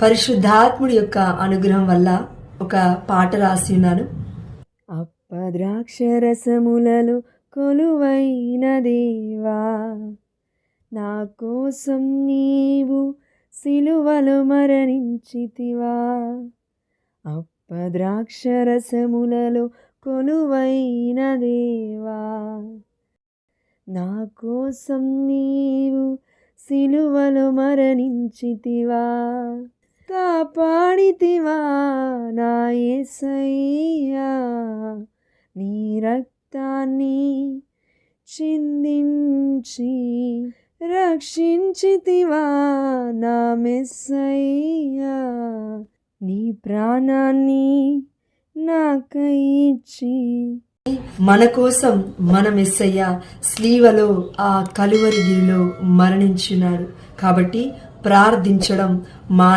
పరిశుద్ధాత్ముడి యొక్క అనుగ్రహం వల్ల ఒక పాట రాసి ఉన్నాను. అప్పద్రాక్షరసములలో కొలువైన దేవా, నా కోసం నీవు సిలువలో మరణించితివా. అప్పద్రాక్షరసములలో కొలువైన దేవా, నా కోసం నీవు సిలువలో మరణించితివా. కాపాడితివా నా యేసయ్యా, నీ రక్తాన్ని చిందించి రక్షించితివా నా మెస్సయ్యా. నీ ప్రాణాన్ని నాకై ఇచ్చి మన కోసం మన మెస్సయ్య స్లీవలో ఆ కలువరి గిరిలో మరణించున్నాడు. కాబట్టి ప్రార్థించడం